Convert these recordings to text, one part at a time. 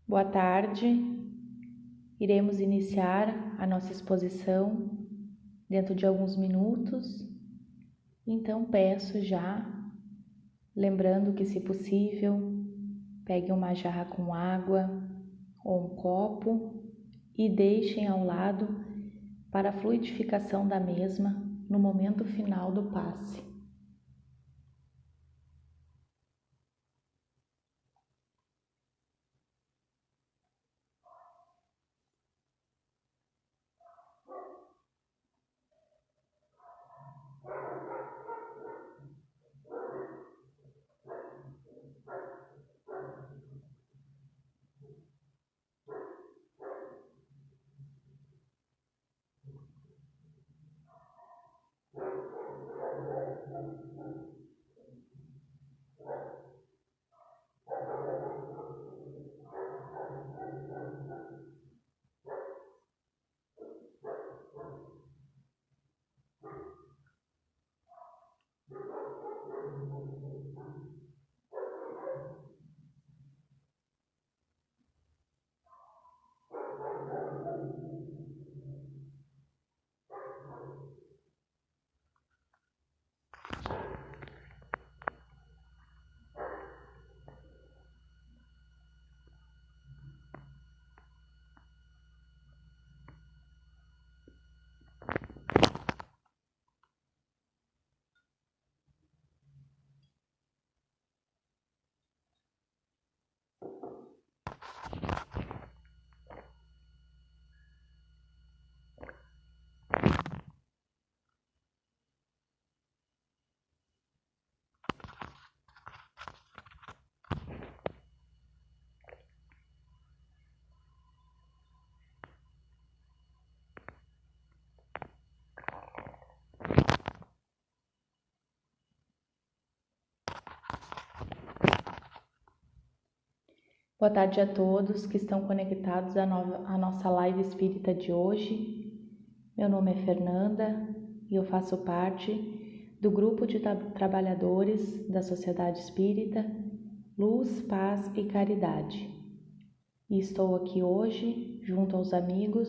Boa tarde, iremos iniciar a nossa exposição dentro de alguns minutos, então peço já, lembrando que se possível, pegue uma jarra com água ou um copo e deixem ao lado para a fluidificação da mesma no momento final do passe. Boa tarde a todos que estão conectados à nossa live espírita de hoje. Meu nome é Fernanda e eu faço parte do grupo de trabalhadores da Sociedade Espírita Luz, Paz e Caridade. E estou aqui hoje, junto aos amigos,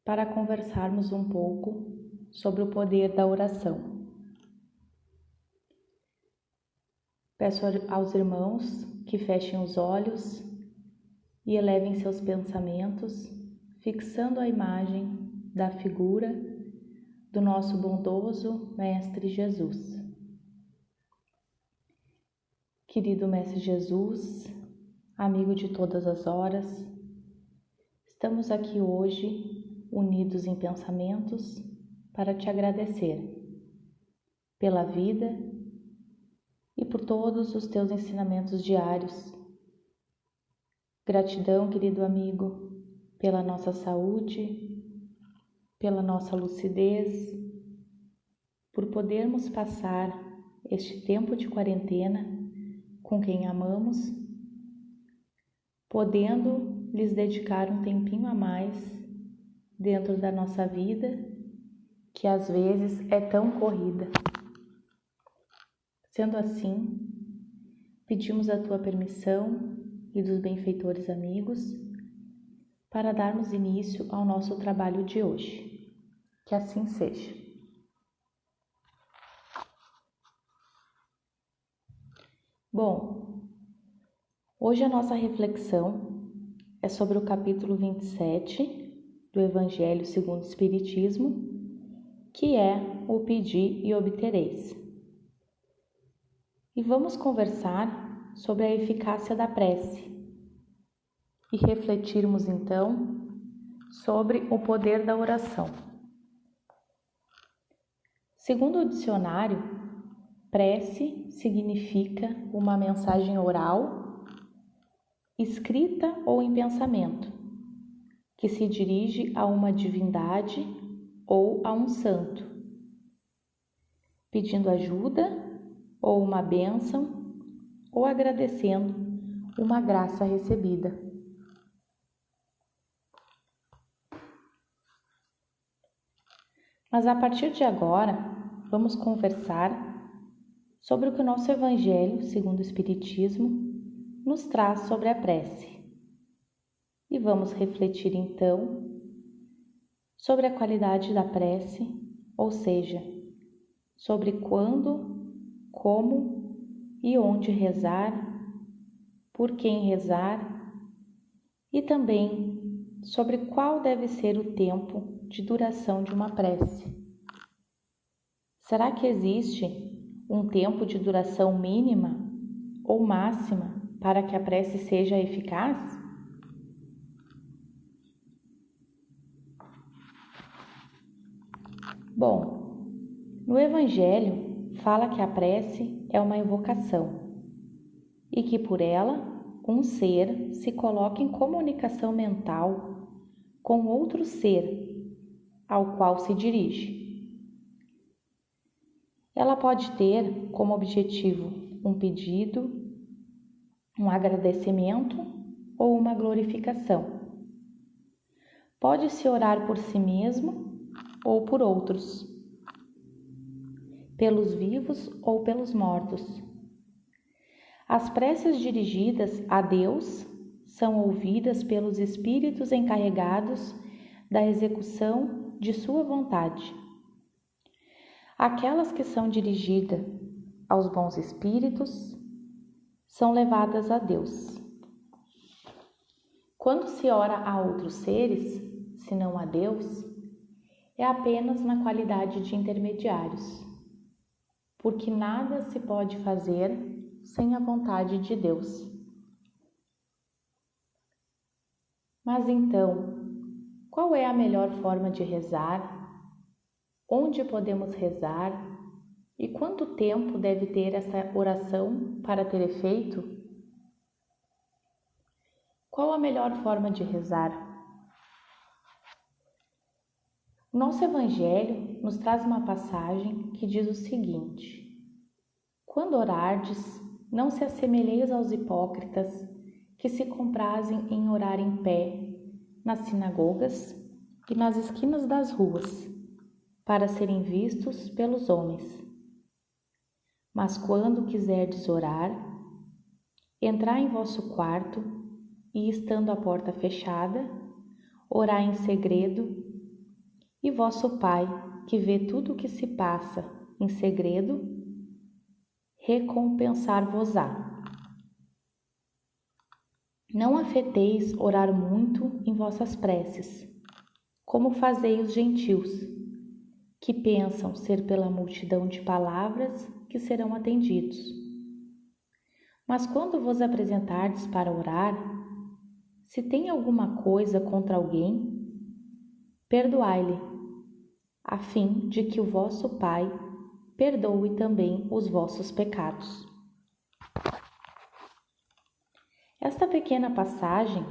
para conversarmos um pouco sobre o poder da oração. Peço aos irmãos que fechem os olhos e elevem seus pensamentos, fixando a imagem da figura do nosso bondoso Mestre Jesus. Querido Mestre Jesus, amigo de todas as horas, estamos aqui hoje, unidos em pensamentos, para te agradecer pela vida e por todos os teus ensinamentos diários. Gratidão, querido amigo, pela nossa saúde, pela nossa lucidez, por podermos passar este tempo de quarentena com quem amamos, podendo lhes dedicar um tempinho a mais dentro da nossa vida, que às vezes é tão corrida. Sendo assim, pedimos a tua permissão e dos benfeitores amigos para darmos início ao nosso trabalho de hoje. Que assim seja. Bom, hoje a nossa reflexão é sobre o capítulo 27 do Evangelho segundo o Espiritismo, que é o Pedi e Obtereis. E vamos conversar sobre a eficácia da prece e refletirmos então sobre o poder da oração. Segundo o dicionário, prece significa uma mensagem oral, escrita ou em pensamento, que se dirige a uma divindade ou a um santo, pedindo ajuda ou uma bênção, ou agradecendo uma graça recebida. Mas a partir de agora, vamos conversar sobre o que o nosso Evangelho, segundo o Espiritismo, nos traz sobre a prece. E vamos refletir então sobre a qualidade da prece, ou seja, sobre quando, como e onde rezar, por quem rezar e também sobre qual deve ser o tempo de duração de uma prece. Será que existe um tempo de duração mínima ou máxima para que a prece seja eficaz? Bom, no Evangelho fala que a prece é uma evocação e que por ela um ser se coloca em comunicação mental com outro ser ao qual se dirige. Ela pode ter como objetivo um pedido, um agradecimento ou uma glorificação. Pode-se orar por si mesmo ou por outros, pelos vivos ou pelos mortos. As preces dirigidas a Deus são ouvidas pelos espíritos encarregados da execução de sua vontade. Aquelas que são dirigidas aos bons espíritos são levadas a Deus. Quando se ora a outros seres, senão a Deus, é apenas na qualidade de intermediários, porque nada se pode fazer sem a vontade de Deus. Mas então, qual é a melhor forma de rezar? Onde podemos rezar? E quanto tempo deve ter essa oração para ter efeito? Qual a melhor forma de rezar? O nosso Evangelho nos traz uma passagem que diz o seguinte: quando orardes, não se assemelheis aos hipócritas que se comprazem em orar em pé nas sinagogas e nas esquinas das ruas, para serem vistos pelos homens. Mas quando quiserdes orar, entrai em vosso quarto e, estando a porta fechada, orai em segredo, e vosso Pai, que vê tudo o que se passa em segredo, recompensar-vos-á. Não afeteis orar muito em vossas preces, como fazei os gentios, que pensam ser pela multidão de palavras que serão atendidos. Mas quando vos apresentardes para orar, se tem alguma coisa contra alguém, perdoai-lhe, a fim de que o vosso Pai perdoe também os vossos pecados. Esta pequena passagem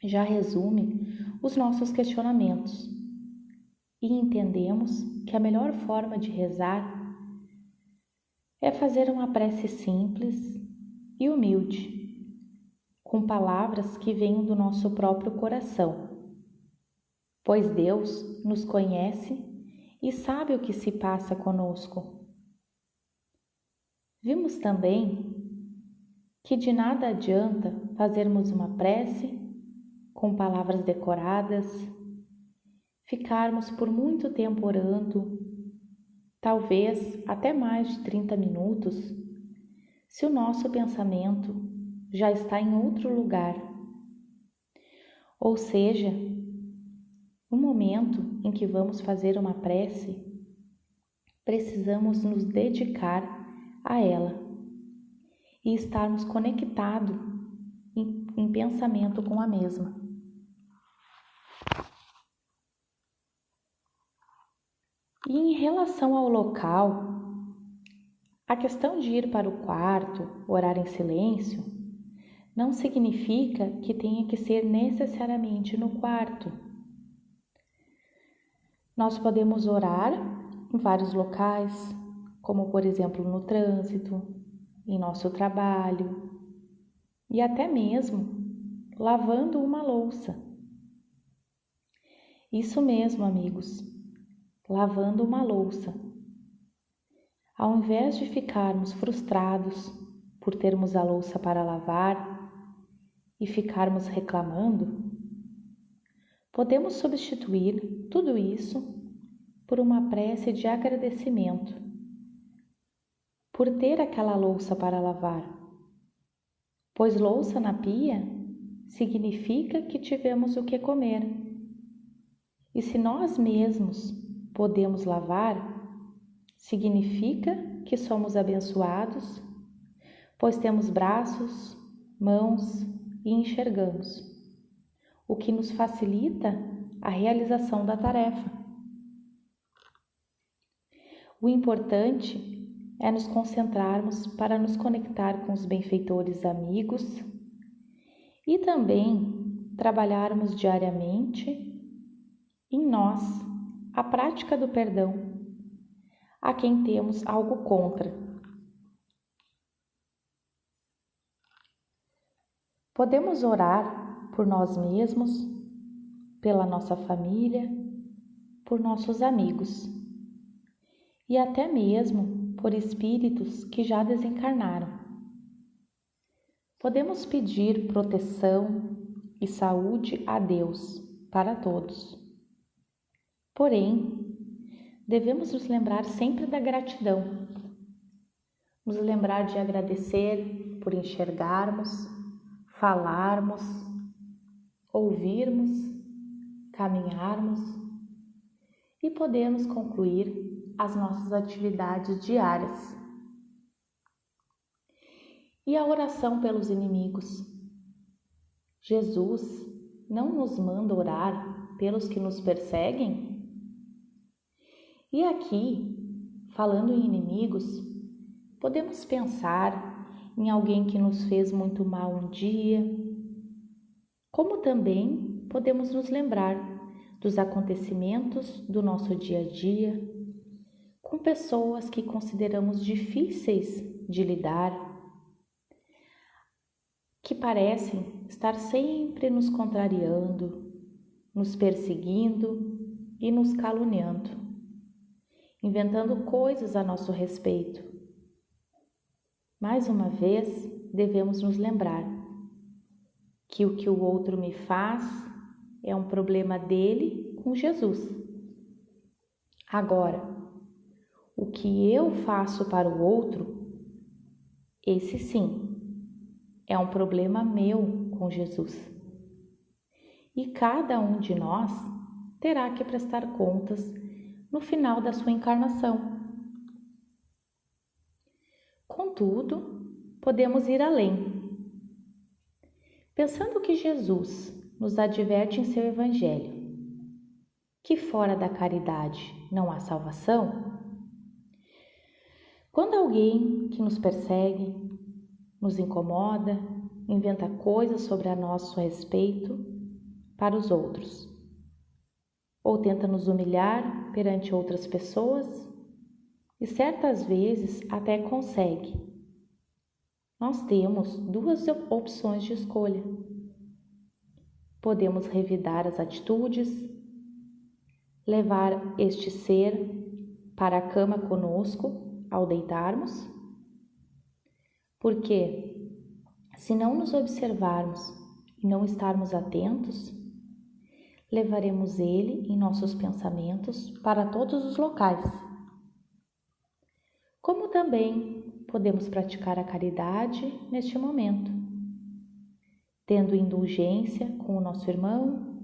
já resume os nossos questionamentos e entendemos que a melhor forma de rezar é fazer uma prece simples e humilde, com palavras que venham do nosso próprio coração, pois Deus nos conhece e sabe o que se passa conosco. Vimos também que de nada adianta fazermos uma prece com palavras decoradas, ficarmos por muito tempo orando, talvez até mais de 30 minutos, se o nosso pensamento já está em outro lugar. Ou seja, no momento em que vamos fazer uma prece, precisamos nos dedicar a ela e estarmos conectados em pensamento com a mesma. E em relação ao local, a questão de ir para o quarto, orar em silêncio, não significa que tenha que ser necessariamente no quarto. Nós podemos orar em vários locais, como por exemplo no trânsito, em nosso trabalho e até mesmo lavando uma louça. Isso mesmo, amigos, lavando uma louça. Ao invés de ficarmos frustrados por termos a louça para lavar e ficarmos reclamando, podemos substituir tudo isso por uma prece de agradecimento por ter aquela louça para lavar, pois louça na pia significa que tivemos o que comer. E se nós mesmos podemos lavar, significa que somos abençoados, pois temos braços, mãos e enxergamos, o que nos facilita a realização da tarefa. O importante é nos concentrarmos para nos conectar com os benfeitores amigos e também trabalharmos diariamente em nós a prática do perdão a quem temos algo contra. Podemos orar por nós mesmos, pela nossa família, por nossos amigos e até mesmo por espíritos que já desencarnaram. Podemos pedir proteção e saúde a Deus para todos. Porém, devemos nos lembrar sempre da gratidão, nos lembrar de agradecer por enxergarmos, falarmos, ouvirmos, caminharmos e podermos concluir as nossas atividades diárias. E a oração pelos inimigos. Jesus não nos manda orar pelos que nos perseguem? E aqui, falando em inimigos, podemos pensar em alguém que nos fez muito mal um dia, como também podemos nos lembrar dos acontecimentos do nosso dia a dia, com pessoas que consideramos difíceis de lidar, que parecem estar sempre nos contrariando, nos perseguindo e nos caluniando, inventando coisas a nosso respeito. Mais uma vez, devemos nos lembrar que o que o outro me faz é um problema dele com Jesus. Agora, o que eu faço para o outro, esse sim, é um problema meu com Jesus. E cada um de nós terá que prestar contas no final da sua encarnação. Contudo, podemos ir além. Pensando que Jesus nos adverte em seu Evangelho, que fora da caridade não há salvação, quando alguém que nos persegue, nos incomoda, inventa coisas sobre a nosso respeito para os outros, ou tenta nos humilhar perante outras pessoas, e certas vezes até consegue, nós temos duas opções de escolha. Podemos revidar as atitudes, levar este ser para a cama conosco ao deitarmos, porque se não nos observarmos e não estarmos atentos, levaremos ele em nossos pensamentos para todos os locais. Como também podemos praticar a caridade neste momento, tendo indulgência com o nosso irmão,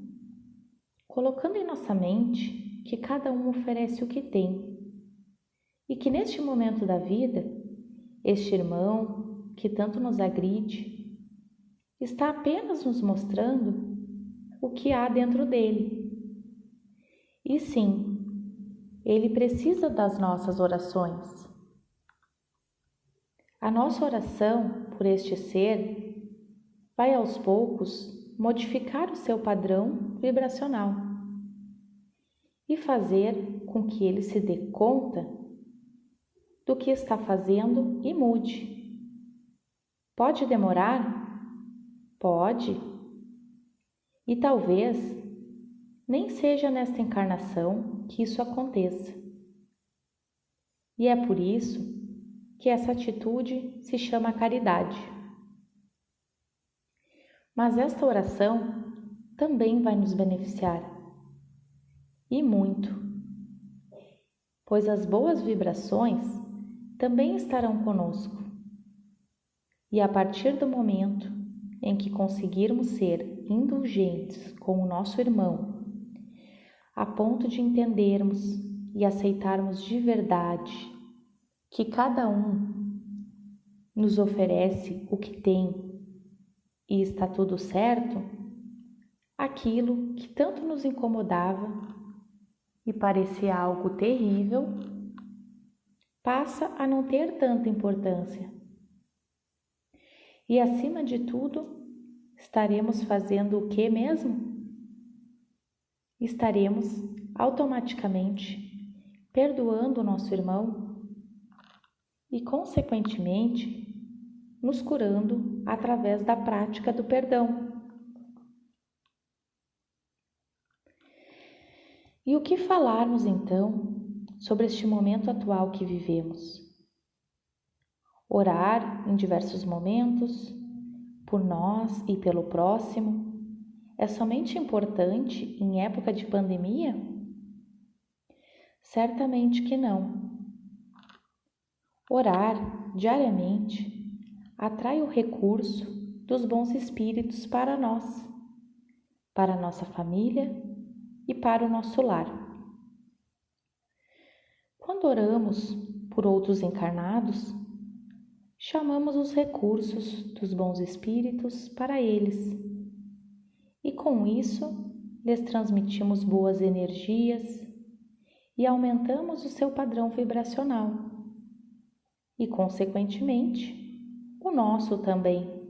colocando em nossa mente que cada um oferece o que tem, e que neste momento da vida, este irmão que tanto nos agride, está apenas nos mostrando o que há dentro dele. E sim, ele precisa das nossas orações. A nossa oração por este ser vai aos poucos modificar o seu padrão vibracional e fazer com que ele se dê conta do que está fazendo e mude. Pode demorar? Pode. E talvez nem seja nesta encarnação que isso aconteça. E é por isso que essa atitude se chama caridade. Mas esta oração também vai nos beneficiar, e muito, pois as boas vibrações também estarão conosco. E a partir do momento em que conseguirmos ser indulgentes com o nosso irmão, a ponto de entendermos e aceitarmos de verdade que cada um nos oferece o que tem e está tudo certo, aquilo que tanto nos incomodava e parecia algo terrível, passa a não ter tanta importância. E acima de tudo, estaremos fazendo o que mesmo? Estaremos automaticamente perdoando o nosso irmão e, consequentemente, nos curando através da prática do perdão. E o que falarmos então sobre este momento atual que vivemos? Orar em diversos momentos, por nós e pelo próximo, é somente importante em época de pandemia? Certamente que não. Orar diariamente atrai o recurso dos bons espíritos para nós, para a nossa família e para o nosso lar. Quando oramos por outros encarnados, chamamos os recursos dos bons espíritos para eles e com isso lhes transmitimos boas energias e aumentamos o seu padrão vibracional e, consequentemente, o nosso também.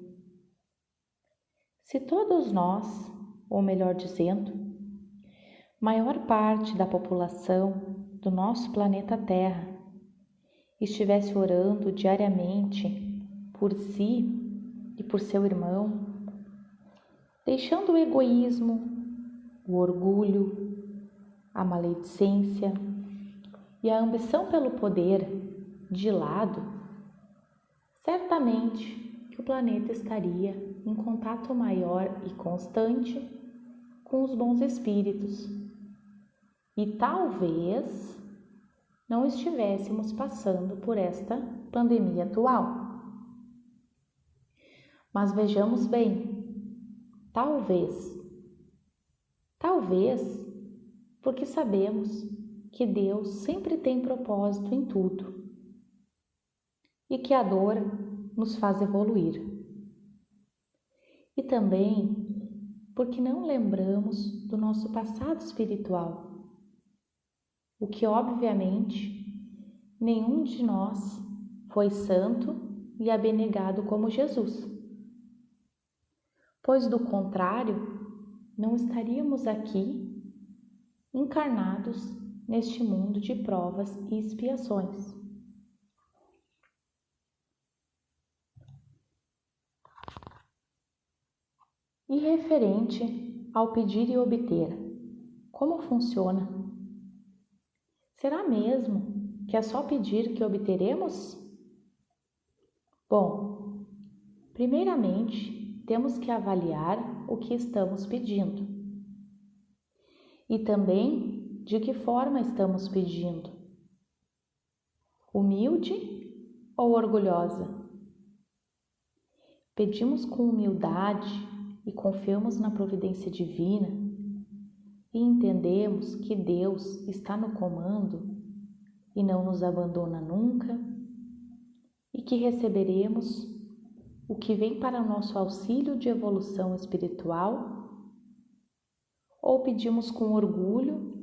Se todos nós, ou melhor dizendo, maior parte da população do nosso planeta Terra estivesse orando diariamente por si e por seu irmão, deixando o egoísmo, o orgulho, a maledicência e a ambição pelo poder de lado, certamente que o planeta estaria em contato maior e constante com os bons espíritos e talvez não estivéssemos passando por esta pandemia atual. Mas vejamos bem, talvez porque sabemos que Deus sempre tem propósito em tudo e que a dor nos faz evoluir. E também porque não lembramos do nosso passado espiritual, o que obviamente nenhum de nós foi santo e abnegado como Jesus, pois do contrário não estaríamos aqui encarnados neste mundo de provas e expiações. E referente ao pedir e obter, como funciona? Será mesmo que é só pedir que obteremos? Bom, primeiramente temos que avaliar o que estamos pedindo e também de que forma estamos pedindo. Humilde ou orgulhosa? Pedimos com humildade e confiamos na providência divina e entendemos que Deus está no comando e não nos abandona nunca e que receberemos o que vem para o nosso auxílio de evolução espiritual? Ou pedimos com orgulho,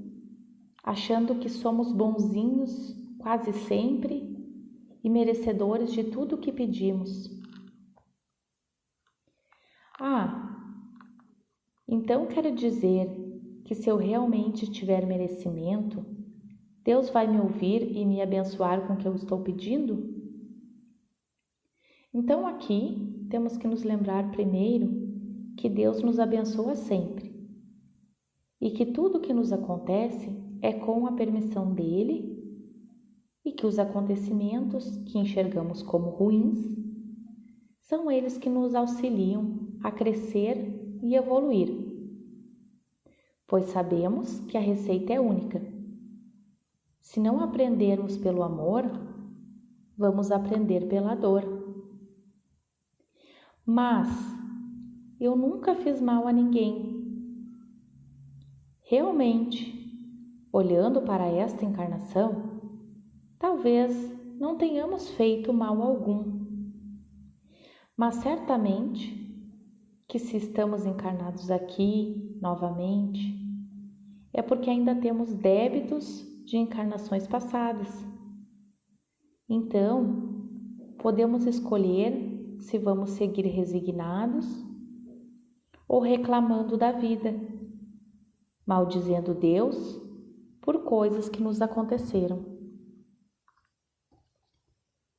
achando que somos bonzinhos quase sempre e merecedores de tudo o que pedimos? Então quero dizer que se eu realmente tiver merecimento, Deus vai me ouvir e me abençoar com o que eu estou pedindo? Então aqui temos que nos lembrar primeiro que Deus nos abençoa sempre e que tudo que nos acontece é com a permissão dele e que os acontecimentos que enxergamos como ruins são eles que nos auxiliam a crescer e evoluir, pois sabemos que a receita é única. Se não aprendermos pelo amor, vamos aprender pela dor. Mas eu nunca fiz mal a ninguém. Realmente, olhando para esta encarnação, talvez não tenhamos feito mal algum. Mas certamente que se estamos encarnados aqui novamente, é porque ainda temos débitos de encarnações passadas. Então, podemos escolher se vamos seguir resignados ou reclamando da vida, maldizendo Deus por coisas que nos aconteceram.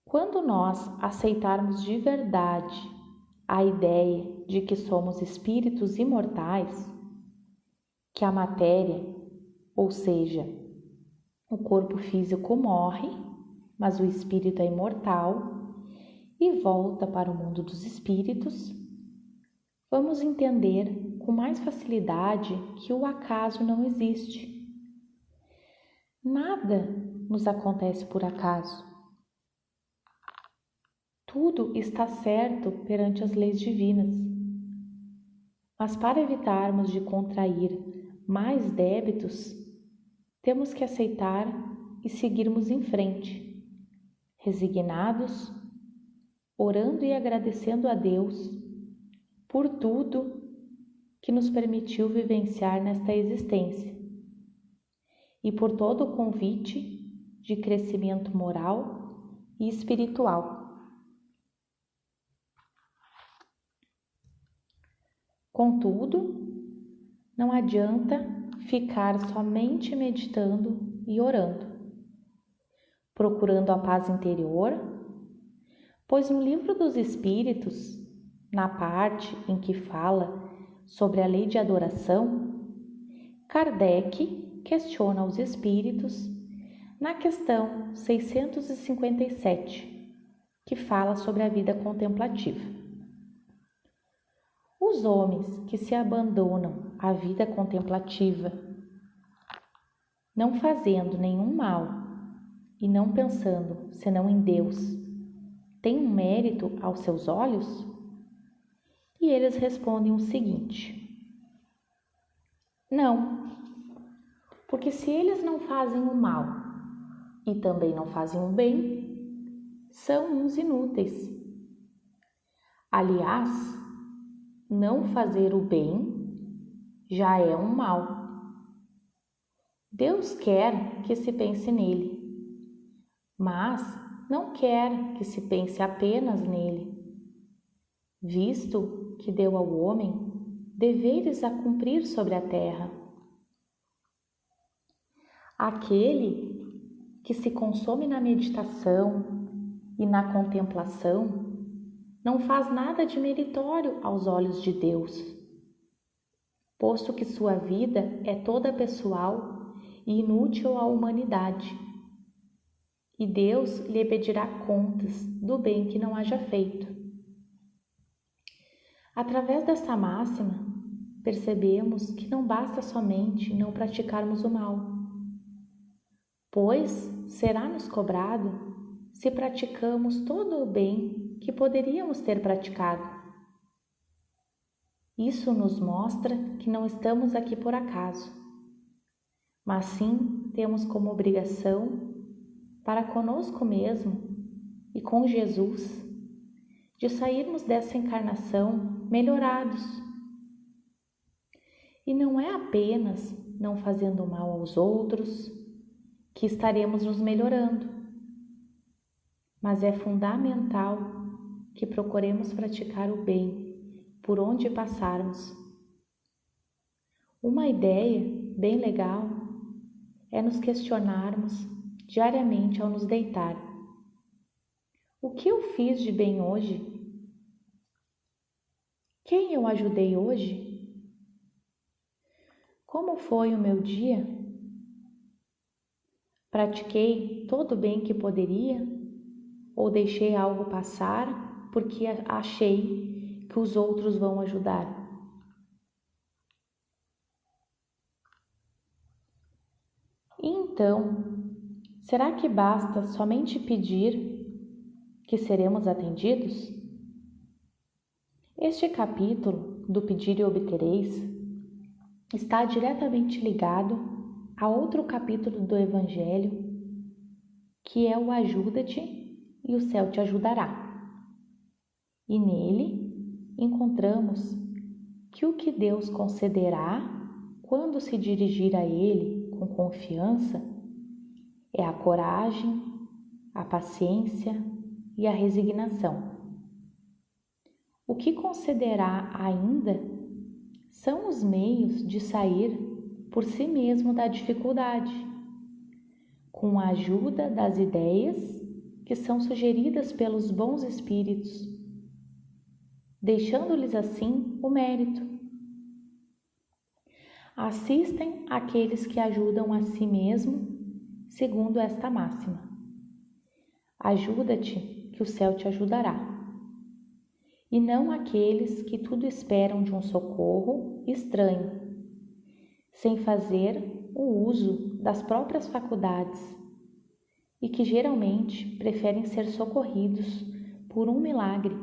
Quando nós aceitarmos de verdade a ideia de que somos espíritos imortais, que a matéria, ou seja, o corpo físico morre, mas o espírito é imortal e volta para o mundo dos espíritos, vamos entender com mais facilidade que o acaso não existe. Nada nos acontece por acaso. Tudo está certo perante as leis divinas. Mas para evitarmos de contrair mais débitos, temos que aceitar e seguirmos em frente, resignados, orando e agradecendo a Deus por tudo que nos permitiu vivenciar nesta existência e por todo o convite de crescimento moral e espiritual. Contudo, não adianta ficar somente meditando e orando, procurando a paz interior, pois no Livro dos Espíritos, na parte em que fala sobre a lei de adoração, Kardec questiona os espíritos na questão 657, que fala sobre a vida contemplativa. Os homens que se abandonam à vida contemplativa, não fazendo nenhum mal e não pensando senão em Deus, têm um mérito aos seus olhos? E eles respondem o seguinte: não, porque se eles não fazem o mal e também não fazem o bem, são uns inúteis. Aliás, não fazer o bem já é um mal. Deus quer que se pense nele, mas não quer que se pense apenas nele, visto que deu ao homem deveres a cumprir sobre a terra. Aquele que se consome na meditação e na contemplação não faz nada de meritório aos olhos de Deus, posto que sua vida é toda pessoal e inútil à humanidade, e Deus lhe pedirá contas do bem que não haja feito. Através dessa máxima, percebemos que não basta somente não praticarmos o mal, pois será-nos cobrado se praticamos todo o bem que poderíamos ter praticado. Isso nos mostra que não estamos aqui por acaso, mas sim temos como obrigação para conosco mesmo e com Jesus de sairmos dessa encarnação melhorados. E não é apenas não fazendo mal aos outros que estaremos nos melhorando, mas é fundamental que procuremos praticar o bem por onde passarmos. Uma ideia bem legal é nos questionarmos diariamente ao nos deitar: o que eu fiz de bem hoje? Quem eu ajudei hoje? Como foi o meu dia? Pratiquei todo o bem que poderia? Ou deixei algo passar porque achei que os outros vão ajudar. E então, será que basta somente pedir que seremos atendidos? Este capítulo do Pedir e Obtereis está diretamente ligado a outro capítulo do Evangelho, que é o Ajuda-te e o céu te ajudará. E nele encontramos que o que Deus concederá quando se dirigir a Ele com confiança é a coragem, a paciência e a resignação. O que concederá ainda são os meios de sair por si mesmo da dificuldade, com a ajuda das ideias que são sugeridas pelos bons espíritos, deixando-lhes assim o mérito. Assistem aqueles que ajudam a si mesmo, segundo esta máxima: ajuda-te, que o céu te ajudará. E não aqueles que tudo esperam de um socorro estranho, sem fazer o uso das próprias faculdades, e que geralmente preferem ser socorridos por um milagre,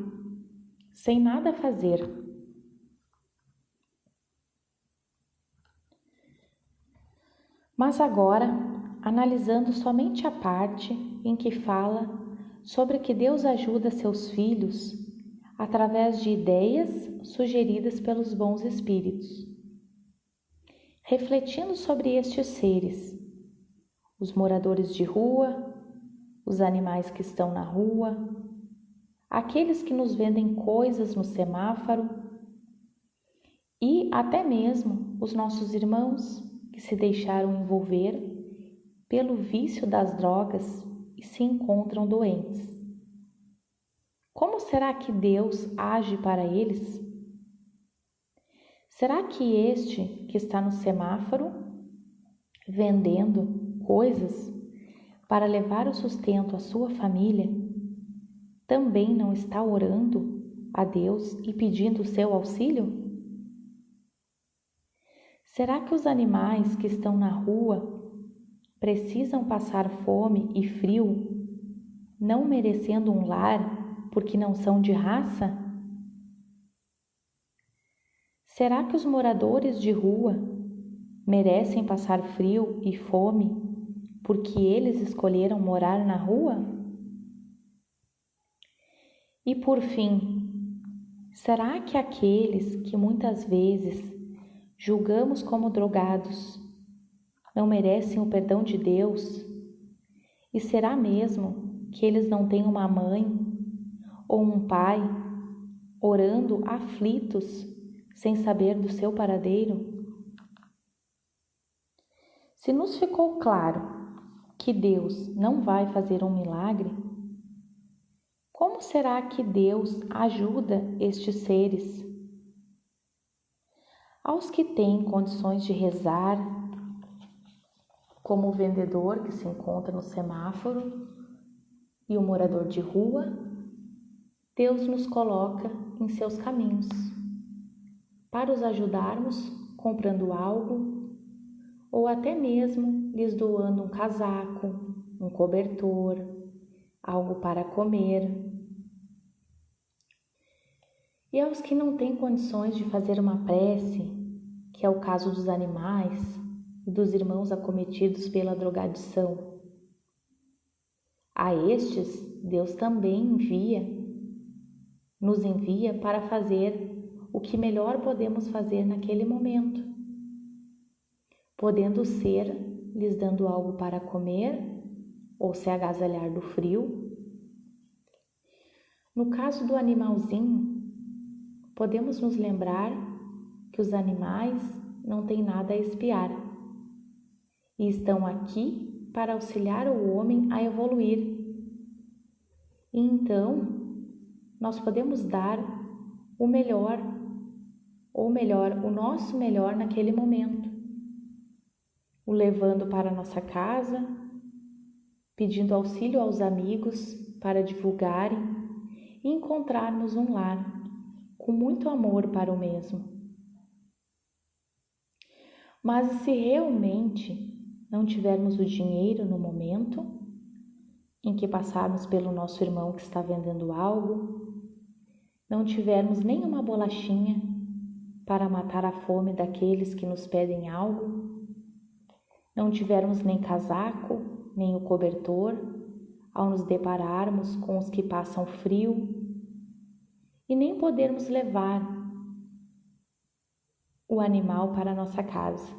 sem nada fazer. Mas agora, analisando somente a parte em que fala sobre que Deus ajuda seus filhos através de ideias sugeridas pelos bons espíritos. Refletindo sobre estes seres, os moradores de rua, os animais que estão na rua, aqueles que nos vendem coisas no semáforo e até mesmo os nossos irmãos que se deixaram envolver pelo vício das drogas e se encontram doentes. Como será que Deus age para eles? Será que este que está no semáforo vendendo coisas para levar o sustento à sua família também não está orando a Deus e pedindo o seu auxílio? Será que os animais que estão na rua precisam passar fome e frio, não merecendo um lar porque não são de raça? Será que os moradores de rua merecem passar frio e fome porque eles escolheram morar na rua? E por fim, será que aqueles que muitas vezes julgamos como drogados não merecem o perdão de Deus? E será mesmo que eles não têm uma mãe ou um pai orando aflitos sem saber do seu paradeiro? Se nos ficou claro que Deus não vai fazer um milagre, como será que Deus ajuda estes seres? Aos que têm condições de rezar, como o vendedor que se encontra no semáforo e o morador de rua, Deus nos coloca em seus caminhos para os ajudarmos comprando algo ou até mesmo lhes doando um casaco, um cobertor, algo para comer. E aos que não têm condições de fazer uma prece, que é o caso dos animais e dos irmãos acometidos pela drogadição, a estes Deus também nos envia para fazer o que melhor podemos fazer naquele momento, podendo ser lhes dando algo para comer ou se agasalhar do frio. No caso do animalzinho, podemos nos lembrar que os animais não têm nada a espiar e estão aqui para auxiliar o homem a evoluir. E então, nós podemos dar o melhor, ou melhor, o nosso melhor naquele momento, o levando para nossa casa, pedindo auxílio aos amigos para divulgarem e encontrarmos um lar com muito amor para o mesmo. Mas se realmente não tivermos o dinheiro no momento em que passarmos pelo nosso irmão que está vendendo algo, não tivermos nenhuma bolachinha para matar a fome daqueles que nos pedem algo, não tivermos nem casaco, nem o cobertor, ao nos depararmos com os que passam frio, e nem podermos levar o animal para nossa casa.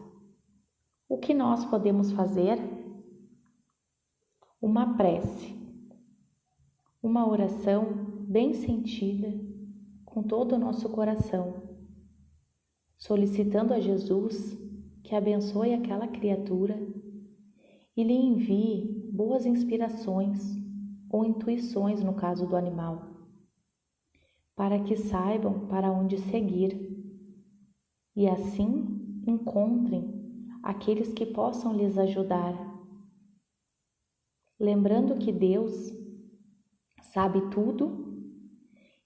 O que nós podemos fazer? Uma prece, uma oração bem sentida, com todo o nosso coração, solicitando a Jesus que abençoe aquela criatura e lhe envie boas inspirações ou intuições no caso do animal, para que saibam para onde seguir e assim encontrem aqueles que possam lhes ajudar. Lembrando que Deus sabe tudo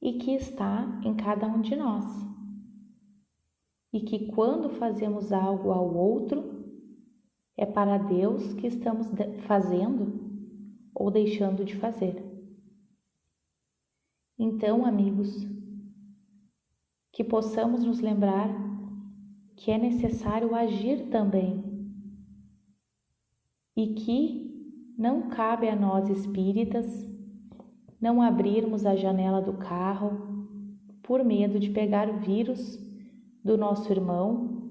e que está em cada um de nós. E que quando fazemos algo ao outro, é para Deus que estamos fazendo ou deixando de fazer. Então, amigos, que possamos nos lembrar que é necessário agir também e que não cabe a nós espíritas não abrirmos a janela do carro por medo de pegar o vírus do nosso irmão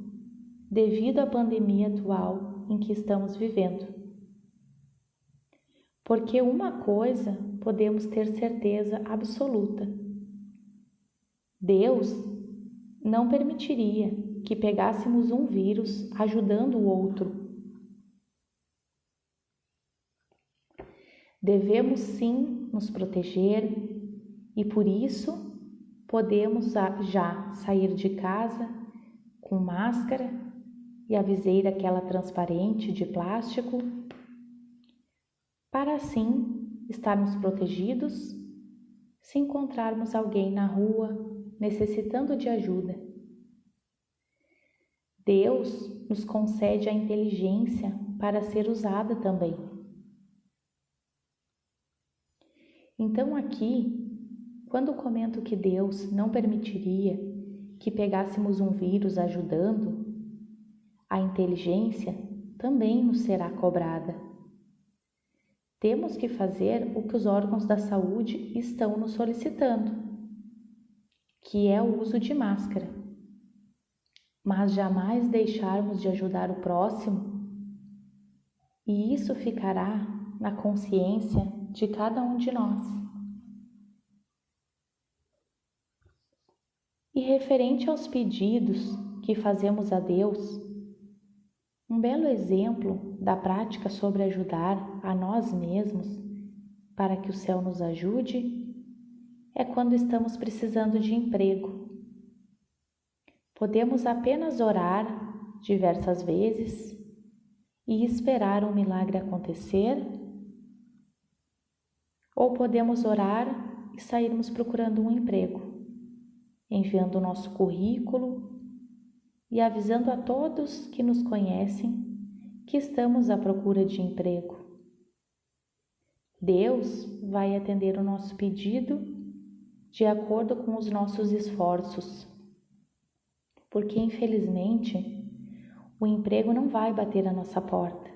devido à pandemia atual em que estamos vivendo. Porque uma coisa podemos ter certeza absoluta: Deus não permitiria que pegássemos um vírus ajudando o outro. Devemos sim nos proteger e por isso podemos já sair de casa com máscara e a viseira aquela transparente de plástico, para assim estarmos protegidos se encontrarmos alguém na rua necessitando de ajuda. Deus nos concede a inteligência para ser usada também. Então aqui, quando comento que Deus não permitiria que pegássemos um vírus ajudando, a inteligência também nos será cobrada. Temos que fazer o que os órgãos da saúde estão nos solicitando, que é o uso de máscara. Mas jamais deixarmos de ajudar o próximo, e isso ficará na consciência de cada um de nós. E referente aos pedidos que fazemos a Deus, um belo exemplo da prática sobre ajudar a nós mesmos para que o céu nos ajude é quando estamos precisando de emprego. Podemos apenas orar diversas vezes e esperar um milagre acontecer, ou podemos orar e sairmos procurando um emprego, enviando o nosso currículo e avisando a todos que nos conhecem que estamos à procura de emprego. Deus vai atender o nosso pedido de acordo com os nossos esforços, porque infelizmente o emprego não vai bater à nossa porta.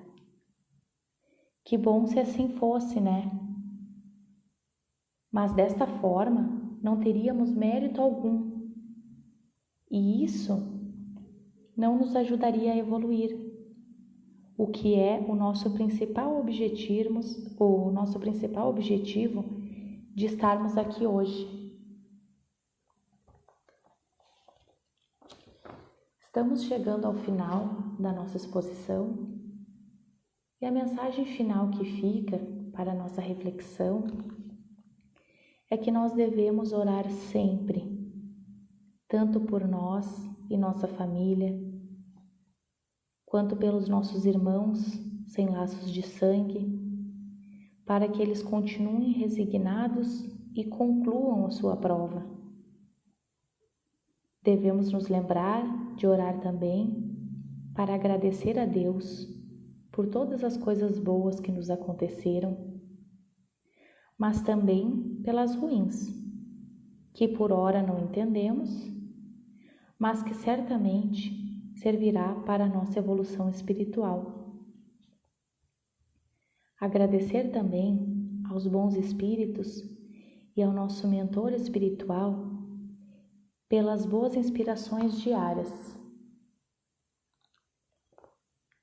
Que bom se assim fosse, né? Mas desta forma não teríamos mérito algum, e isso não nos ajudaria a evoluir, o que é o nosso principal objetivo de estarmos aqui hoje. Estamos chegando ao final da nossa exposição e a mensagem final que fica para a nossa reflexão é que nós devemos orar sempre, tanto por nós e nossa família, quanto pelos nossos irmãos sem laços de sangue, para que eles continuem resignados e concluam a sua prova. devemos nos lembrar de orar também para agradecer a Deus por todas as coisas boas que nos aconteceram, mas também pelas ruins, que por ora não entendemos, mas que certamente servirá para a nossa evolução espiritual. Agradecer também aos bons espíritos e ao nosso mentor espiritual pelas boas inspirações diárias.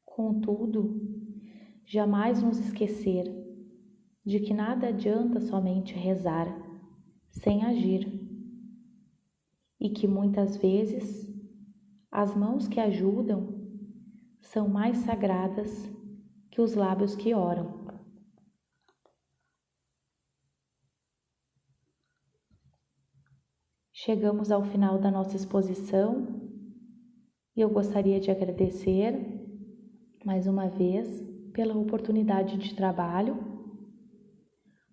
Contudo, jamais nos esquecer de que nada adianta somente rezar sem agir, e que muitas vezes as mãos que ajudam são mais sagradas que os lábios que oram. Chegamos ao final da nossa exposição e eu gostaria de agradecer mais uma vez pela oportunidade de trabalho.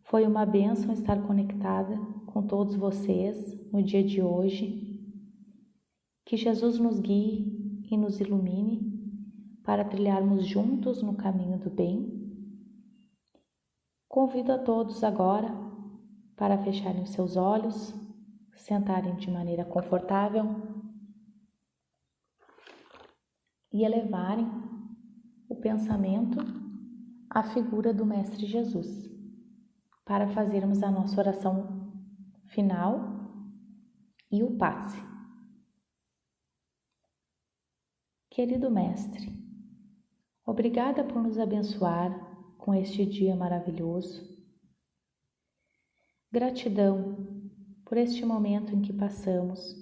Foi uma bênção estar conectada com todos vocês no dia de hoje. Que Jesus nos guie e nos ilumine para trilharmos juntos no caminho do bem. Convido a todos agora para fecharem os seus olhos, sentarem de maneira confortável e elevarem o pensamento à figura do Mestre Jesus, para fazermos a nossa oração final e o passe. Querido Mestre, obrigada por nos abençoar com este dia maravilhoso. Gratidão por este momento em que passamos,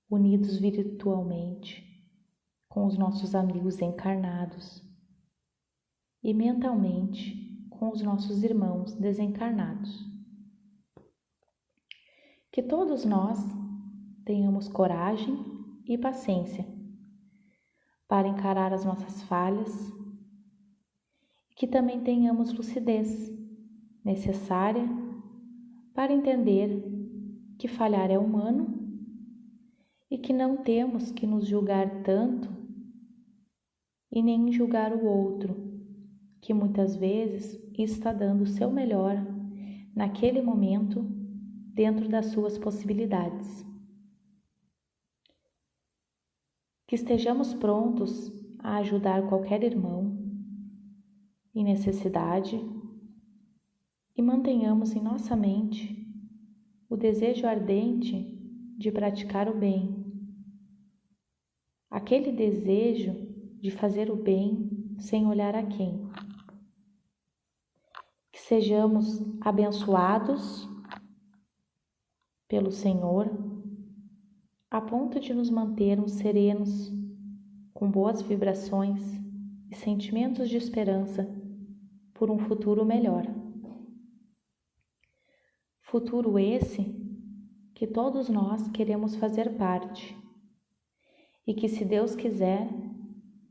unidos virtualmente, com os nossos amigos encarnados e mentalmente com os nossos irmãos desencarnados. Que todos nós tenhamos coragem e paciência para encarar as nossas falhas e que também tenhamos lucidez necessária para entender que falhar é humano e que não temos que nos julgar tanto e nem julgar o outro, que muitas vezes está dando o seu melhor naquele momento dentro das suas possibilidades. Que estejamos prontos a ajudar qualquer irmão em necessidade e mantenhamos em nossa mente o desejo ardente de praticar o bem, aquele desejo de fazer o bem sem olhar a quem. Que sejamos abençoados pelo Senhor, a ponto de nos mantermos serenos, com boas vibrações e sentimentos de esperança por um futuro melhor. Futuro esse que todos nós queremos fazer parte e que, se Deus quiser,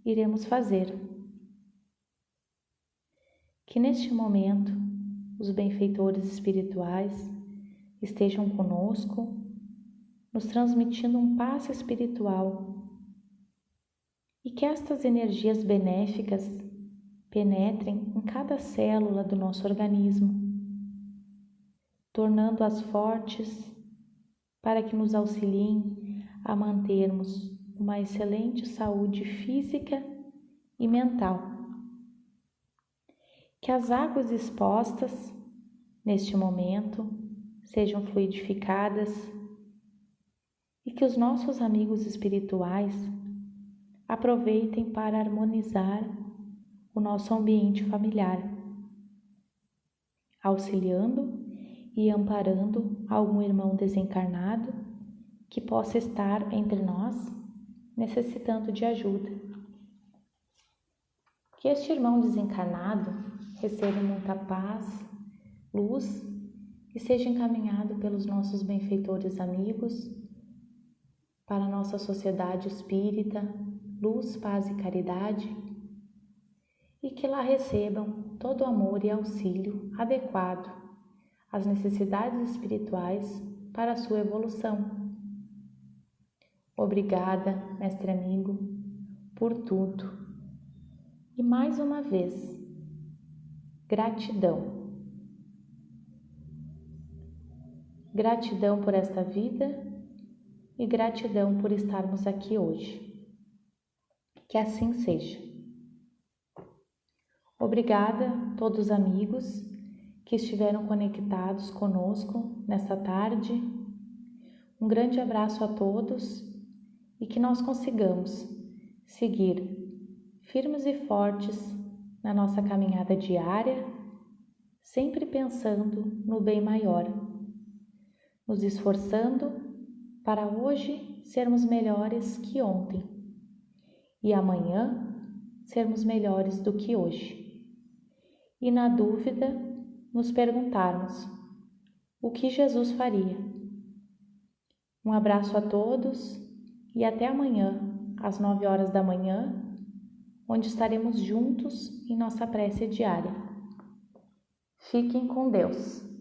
iremos fazer. Que neste momento os benfeitores espirituais estejam conosco, nos transmitindo um passe espiritual e que estas energias benéficas penetrem em cada célula do nosso organismo, tornando-as fortes para que nos auxiliem a mantermos uma excelente saúde física e mental. Que as águas expostas neste momento sejam fluidificadas e que os nossos amigos espirituais aproveitem para harmonizar o nosso ambiente familiar, auxiliando e amparando algum irmão desencarnado que possa estar entre nós necessitando de ajuda. Que este irmão desencarnado receba muita paz, luz e seja encaminhado pelos nossos benfeitores amigos para a nossa sociedade espírita, luz, paz e caridade, e que lá recebam todo o amor e auxílio adequado às necessidades espirituais para a sua evolução. Obrigada, mestre amigo, por tudo. E mais uma vez, gratidão. Gratidão por esta vida e gratidão por estarmos aqui hoje. Que assim seja. Obrigada a todos os amigos que estiveram conectados conosco nesta tarde. Um grande abraço a todos e que nós consigamos seguir firmes e fortes na nossa caminhada diária, sempre pensando no bem maior, nos esforçando para hoje sermos melhores que ontem e amanhã sermos melhores do que hoje. E na dúvida, nos perguntarmos: o que Jesus faria? Um abraço a todos e até amanhã, às 9 horas da manhã, onde estaremos juntos em nossa prece diária. Fiquem com Deus.